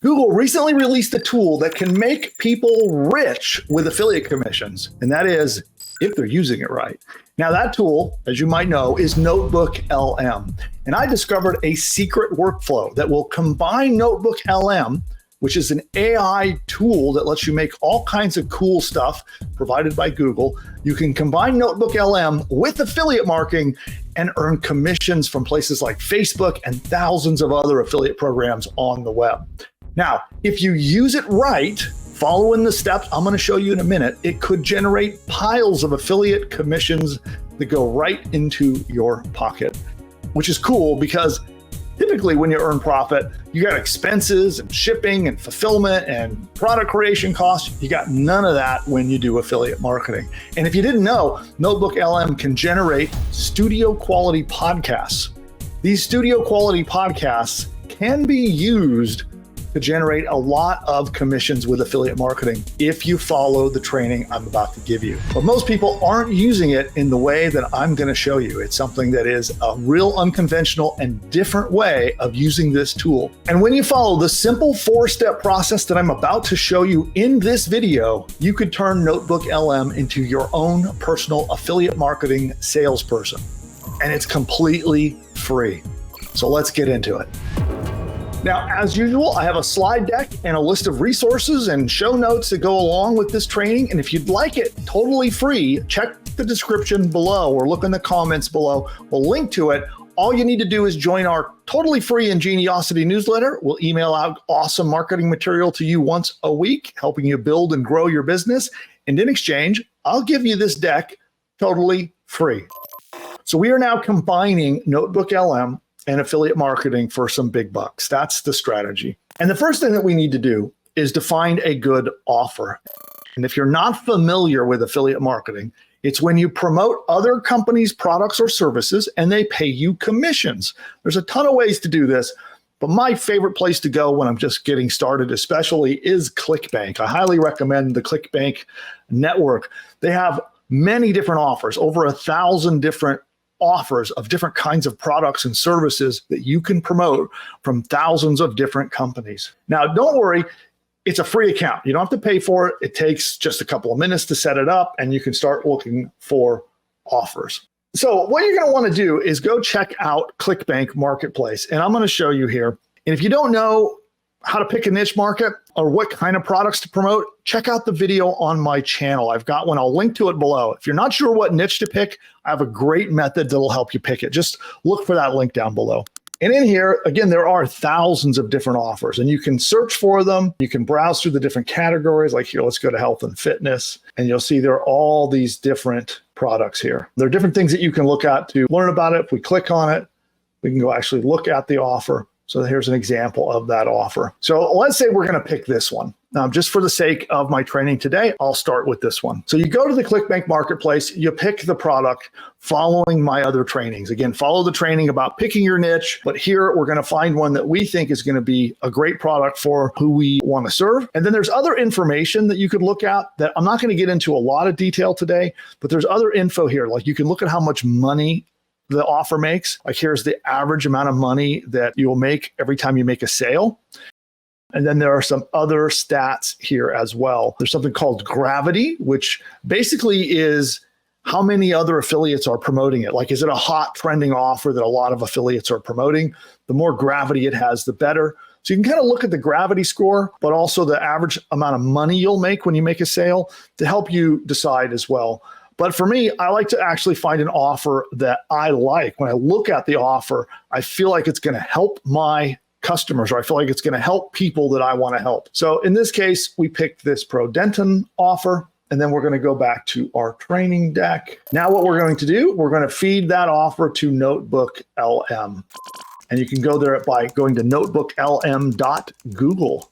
Google recently released a tool that can make people rich with affiliate commissions, and that is if they're using it right. Now, that tool, as you might know, is NotebookLM. And I discovered a secret workflow that will combine NotebookLM, which is an AI tool that lets you make all kinds of cool stuff provided by Google. You can combine NotebookLM with affiliate marketing and earn commissions from places like Facebook and thousands of other affiliate programs on the web. Now, if you use it right, following the steps I'm going to show you in a minute, it could generate piles of affiliate commissions that go right into your pocket, which is cool because typically when you earn profit, you got expenses and shipping and fulfillment and product creation costs. You got none of that when you do affiliate marketing. And if you didn't know, NotebookLM can generate studio quality podcasts. These studio quality podcasts can be used to generate a lot of commissions with affiliate marketing if you follow the training I'm about to give you. But most people aren't using it in the way that I'm going to show you. It's something that is a real unconventional and different way of using this tool. And when you follow the simple 4-step process that I'm about to show you in this video, you could turn NotebookLM into your own personal affiliate marketing salesperson. And it's completely free. So let's get into it. Now, as usual, I have a slide deck and a list of resources and show notes that go along with this training. And if you'd like it totally free, check the description below or look in the comments below. We'll link to it. All you need to do is join our totally free Ingeniosity newsletter. We'll email out awesome marketing material to you once a week, helping you build and grow your business. And in exchange, I'll give you this deck totally free. So we are now combining NotebookLM and affiliate marketing for some big bucks. That's the strategy. And the first thing that we need to do is to find a good offer. And if you're not familiar with affiliate marketing, it's when you promote other companies' products or services and they pay you commissions. There's a ton of ways to do this, but my favorite place to go when I'm just getting started especially is ClickBank. I highly recommend the ClickBank network. They have many different offers, over 1,000 different offers of different kinds of products and services that you can promote from thousands of different companies. Now, don't worry, it's a free account. You don't have to pay for it. It takes just a couple of minutes to set it up and you can start looking for offers. So what you're going to want to do is go check out ClickBank Marketplace. And I'm going to show you here. And if you don't know how to pick a niche market or what kind of products to promote, check out the video on my channel. I've got one. I'll link to it below. If you're not sure what niche to pick, I have a great method that'll help you pick it. Just look for that link down below. And in here, again, there are thousands of different offers and you can search for them. You can browse through the different categories. Like here, let's go to health and fitness. And you'll see there are all these different products here. There are different things that you can look at to learn about it. If we click on it, we can go actually look at the offer. So here's an example of that offer. So let's say we're going to pick this one. Just for the sake of my training today, I'll start with this one. So you go to the ClickBank Marketplace, you pick the product following my other trainings. Again, follow the training about picking your niche, but here we're going to find one that we think is going to be a great product for who we want to serve. And then there's other information that you could look at that I'm not going to get into a lot of detail today, but there's other info here. Like you can look at how much money the offer makes. Like here's the average amount of money that you will make every time you make a sale. And then there are some other stats here as well. There's something called gravity, which basically is how many other affiliates are promoting it. Like, is it a hot trending offer that a lot of affiliates are promoting? The more gravity it has, the better. So you can kind of look at the gravity score, but also the average amount of money you'll make when you make a sale to help you decide as well. But for me, I like to actually find an offer that I like. When I look at the offer, I feel like it's going to help my customers, or I feel like it's going to help people that I want to help. So in this case, we picked this ProDenton offer, and then we're going to go back to our training deck. Now what we're going to do, we're going to feed that offer to NotebookLM. And you can go there by going to notebooklm.google.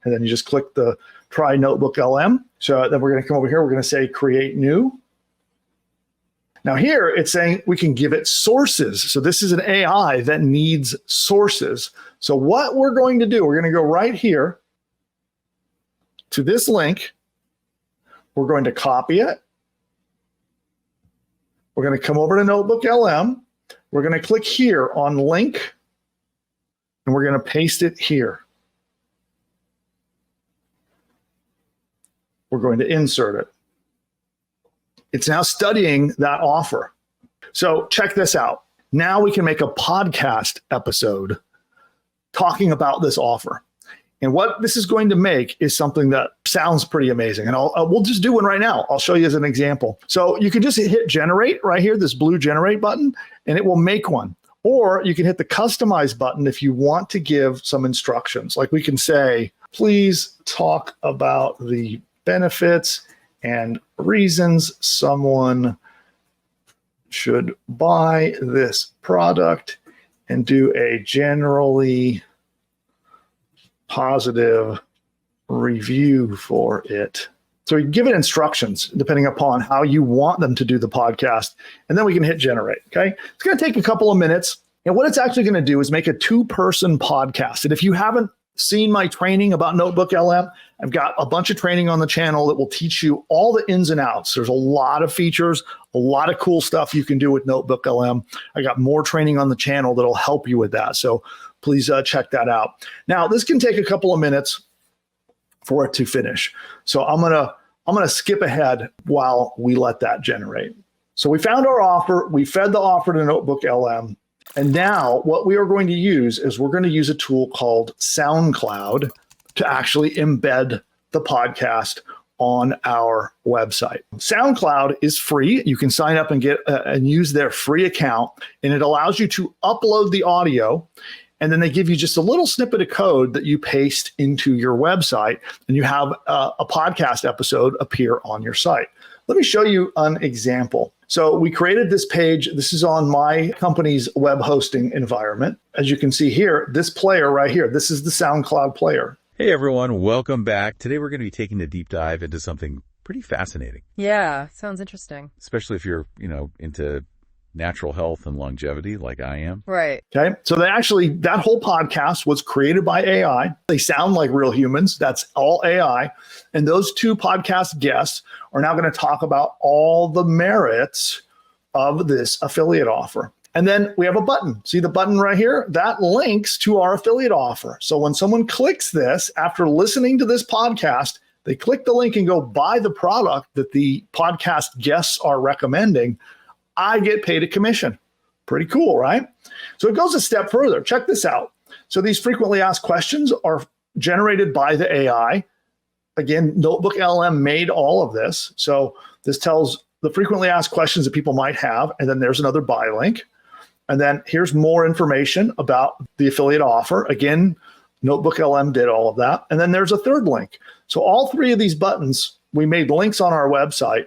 And then you just click the try NotebookLM. So then we're going to come over here. We're going to say create new. Now here it's saying we can give it sources. So this is an AI that needs sources. So what we're going to do, we're going to go right here to this link. We're going to copy it. We're going to come over to NotebookLM. We're going to click here on link, and we're going to paste it here. We're going to insert it. It's now studying that offer. So check this out. Now we can make a podcast episode talking about this offer. And what this is going to make is something that sounds pretty amazing. And we'll just do one right now. I'll show you as an example. So you can just hit generate right here, this blue generate button, and it will make one. Or you can hit the customize button if you want to give some instructions. Like we can say, please talk about the benefits and reasons someone should buy this product and do a generally positive review for it. So you give it instructions depending upon how you want them to do the podcast, and then we can hit generate, okay? It's gonna take a couple of minutes, and what it's actually gonna do is make a 2-person podcast. And if you haven't seen my training about NotebookLM, I've got a bunch of training on the channel that will teach you all the ins and outs. There's a lot of features, a lot of cool stuff you can do with NotebookLM. I got more training on the channel that'll help you with that. So please check that out. Now, this can take a couple of minutes for it to finish. So I'm gonna skip ahead while we let that generate. So we found our offer, we fed the offer to NotebookLM, and now what we are going to use is we're going to use a tool called SoundCloud to actually embed the podcast on our website. SoundCloud is free. You can sign up and get and use their free account, and it allows you to upload the audio. And then they give you just a little snippet of code that you paste into your website, and you have a podcast episode appear on your site. Let me show you an example. So we created this page. This is on my company's web hosting environment. As you can see here, this player right here, this is the SoundCloud player. Hey everyone, welcome back. Today we're going to be taking a deep dive into something pretty fascinating. Yeah, sounds interesting. Especially if you're, into natural health and longevity like I am. Right. Okay. So that whole podcast was created by AI. They sound like real humans. That's all AI. And those 2 podcast guests are now going to talk about all the merits of this affiliate offer. And then we have a button. See the button right here? That links to our affiliate offer. So when someone clicks this after listening to this podcast, they click the link and go buy the product that the podcast guests are recommending. I get paid a commission. Pretty cool, right? So it goes a step further. Check this out. So these frequently asked questions are generated by the AI. Again, NotebookLM made all of this. So this tells the frequently asked questions that people might have, and then there's another buy link. And then here's more information about the affiliate offer. Again, NotebookLM did all of that. And then there's a third link. So all 3 of these buttons, we made links on our website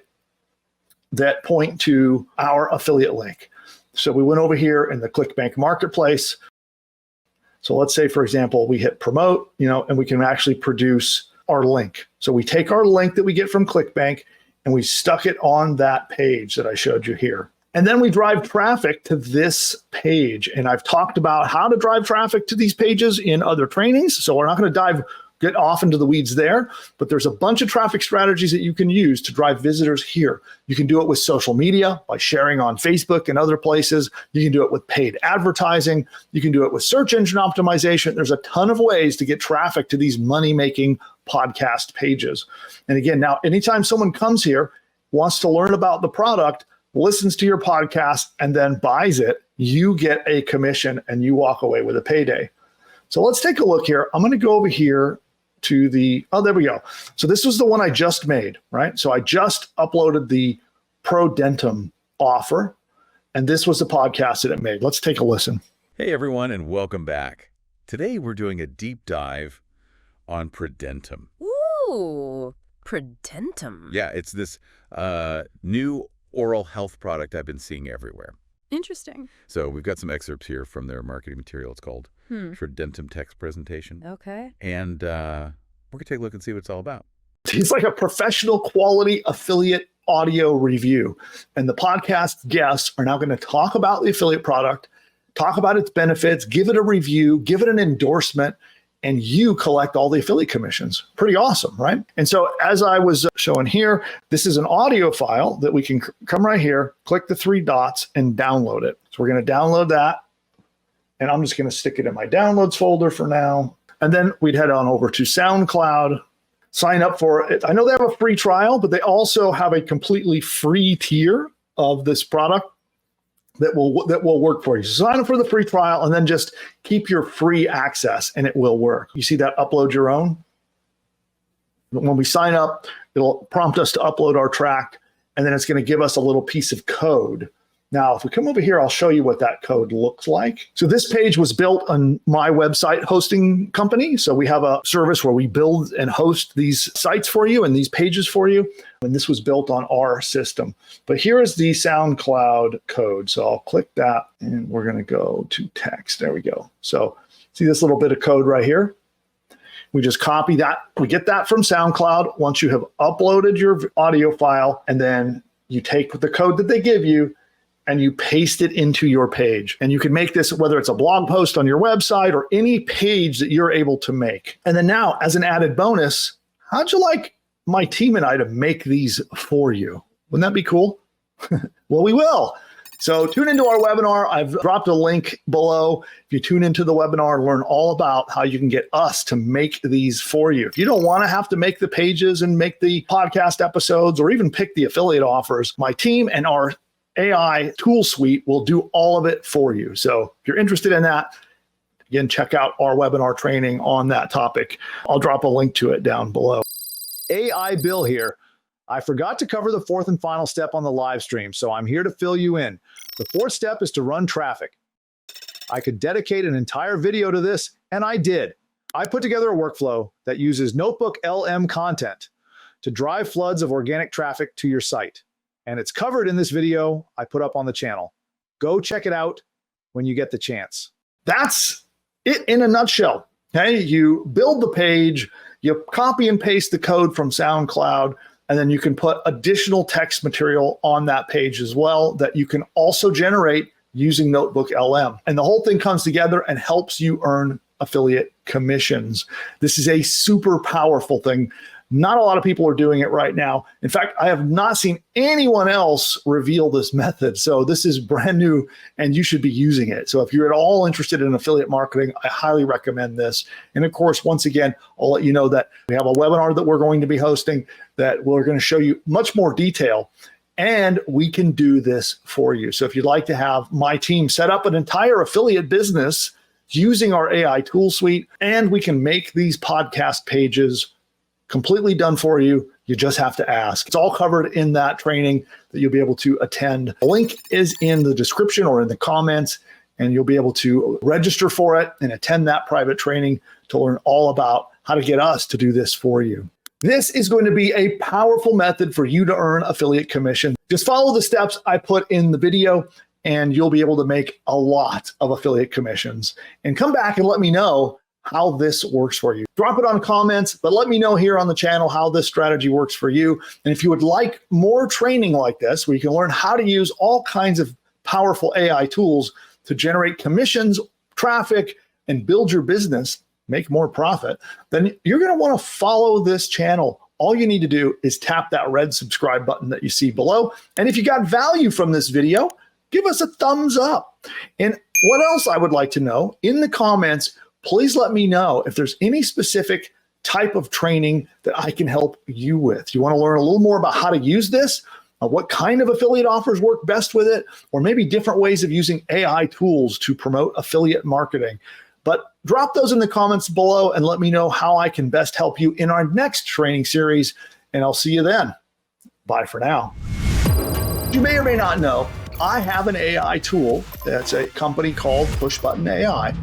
that point to our affiliate link. So we went over here in the ClickBank marketplace. So let's say, for example, we hit promote, and we can actually produce our link. So we take our link that we get from ClickBank and we stuck it on that page that I showed you here. And then we drive traffic to this page. And I've talked about how to drive traffic to these pages in other trainings. So we're not going to get off into the weeds there, but there's a bunch of traffic strategies that you can use to drive visitors here. You can do it with social media by sharing on Facebook and other places. You can do it with paid advertising. You can do it with search engine optimization. There's a ton of ways to get traffic to these money-making podcast pages. And again, now, anytime someone comes here, wants to learn about the product, listens to your podcast, and then buys it, you get a commission and you walk away with a payday. So let's take a look here. I'm going to go over here to there we go. So this was the one I just made, right? So I just uploaded the ProDentum offer, and this was the podcast that it made. Let's take a listen. Hey everyone, and welcome back. Today we're doing a deep dive on ProDentum. Ooh, ProDentum. Yeah, it's this new oral health product I've been seeing everywhere. Interesting. So we've got some excerpts here from their marketing material. It's called ProDentum Text Presentation. Okay. And we're going to take a look and see what it's all about. It's like a professional quality affiliate audio review. And the podcast guests are now going to talk about the affiliate product, talk about its benefits, give it a review, give it an endorsement, and you collect all the affiliate commissions. Pretty awesome, right? And so as I was showing here, this is an audio file that we can come right here, click the 3 dots and download it. So we're going to download that. And I'm just going to stick it in my downloads folder for now. And then we'd head on over to SoundCloud. sign up for it. I know they have a free trial, but they also have a completely free tier of this product that will work for you. So sign up for the free trial and then just keep your free access and it will work. You see that upload your own? When we sign up, it'll prompt us to upload our track, and then it's going to give us a little piece of code. Now, if we come over here, I'll show you what that code looks like. So this page was built on my website hosting company. So we have a service where we build and host these sites for you and these pages for you. And this was built on our system. But here is the SoundCloud code. So I'll click that and we're going to go to text. There we go. So see this little bit of code right here? We just copy that. We get that from SoundCloud. Once you have uploaded your audio file, and then you take the code that they give you and you paste it into your page. And you can make this, whether it's a blog post on your website or any page that you're able to make. And then now, as an added bonus, how'd you like my team and I to make these for you? Wouldn't that be cool? Well, we will. So tune into our webinar. I've dropped a link below. If you tune into the webinar and learn all about how you can get us to make these for you. If you don't want to have to make the pages and make the podcast episodes or even pick the affiliate offers, my team and our AI tool suite will do all of it for you. So if you're interested in that, again, check out our webinar training on that topic. I'll drop a link to it down below. AI Bill here. I forgot to cover the fourth and final step on the live stream, so I'm here to fill you in. The fourth step is to run traffic. I could dedicate an entire video to this, and I did. I put together a workflow that uses NotebookLM content to drive floods of organic traffic to your site. And it's covered in this video I put up on the channel. Go check it out when you get the chance. That's it in a nutshell. Okay, you build the page, you copy and paste the code from SoundCloud, and then you can put additional text material on that page as well that you can also generate using NotebookLM. And the whole thing comes together and helps you earn affiliate commissions. This is a super powerful thing. Not a lot of people are doing it right now. In fact, I have not seen anyone else reveal this method. So this is brand new and you should be using it. So if you're at all interested in affiliate marketing, I highly recommend this. And of course, once again, I'll let you know that we have a webinar that we're going to be hosting that we're going to show you much more detail. And we can do this for you. So if you'd like to have my team set up an entire affiliate business using our AI tool suite, and we can make these podcast pages completely done for you. You just have to ask. It's all covered in that training that you'll be able to attend. The link is in the description or in the comments, and you'll be able to register for it and attend that private training to learn all about how to get us to do this for you. This is going to be a powerful method for you to earn affiliate commission. Just follow the steps I put in the video, and you'll be able to make a lot of affiliate commissions. And come back and let me know how this works for you. Drop it on comments, but let me know here on the channel how this strategy works for you. And if you would like more training like this, where you can learn how to use all kinds of powerful AI tools to generate commissions, traffic, and build your business, make more profit, then you're going to want to follow this channel. All you need to do is tap that red subscribe button that you see below. And if you got value from this video, give us a thumbs up. And what else I would like to know in the comments, please let me know if there's any specific type of training that I can help you with. You want to learn a little more about how to use this, what kind of affiliate offers work best with it, or maybe different ways of using AI tools to promote affiliate marketing. But drop those in the comments below and let me know how I can best help you in our next training series, and I'll see you then. Bye for now. You may or may not know, I have an AI tool that's a company called PushButton AI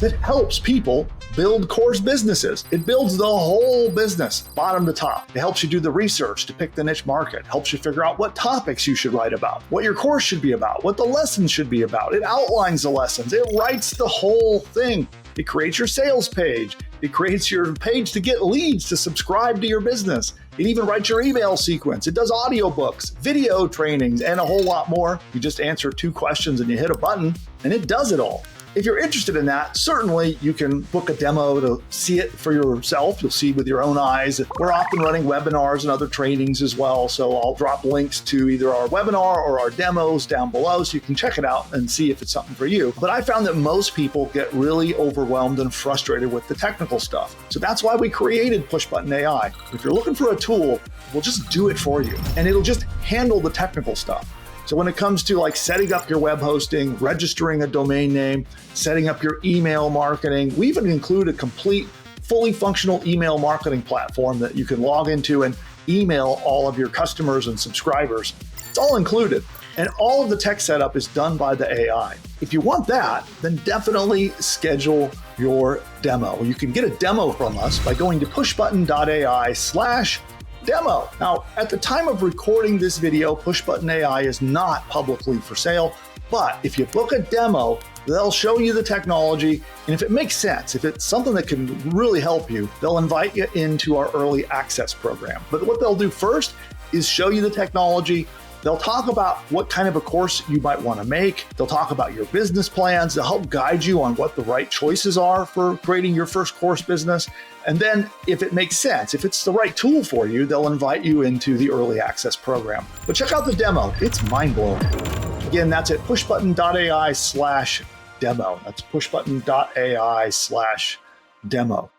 that helps people build course businesses. It builds the whole business, bottom to top. It helps you do the research to pick the niche market, helps you figure out what topics you should write about, what your course should be about, what the lessons should be about. It outlines the lessons. It writes the whole thing. It creates your sales page. It creates your page to get leads to subscribe to your business. It even writes your email sequence. It does audiobooks, video trainings, and a whole lot more. You just answer 2 questions and you hit a button, and it does it all. if you're interested in that, certainly you can book a demo to see it for yourself. You'll see with your own eyes. We're often running webinars and other trainings as well. So I'll drop links to either our webinar or our demos down below so you can check it out and see if it's something for you. But I found that most people get really overwhelmed and frustrated with the technical stuff. So that's why we created PushButton AI. If you're looking for a tool, we'll just do it for you and it'll just handle the technical stuff. So when it comes to like setting up your web hosting, registering a domain name, setting up your email marketing, we even include a complete, fully functional email marketing platform that you can log into and email all of your customers and subscribers. It's all included. And all of the tech setup is done by the AI. If you want that, then definitely schedule your demo. You can get a demo from us by going to pushbutton.ai/demo. Now, at the time of recording this video, PushButton AI is not publicly for sale, but if you book a demo, they'll show you the technology, and if it makes sense, if it's something that can really help you, they'll invite you into our early access program. But what they'll do first is show you the technology. They'll talk about what kind of a course you might want to make. They'll talk about your business plans. They'll help guide you on what the right choices are for creating your first course business. And then if it makes sense, if it's the right tool for you, they'll invite you into the early access program. But check out the demo. It's mind-blowing. Again, that's at pushbutton.ai/demo. That's pushbutton.ai/demo.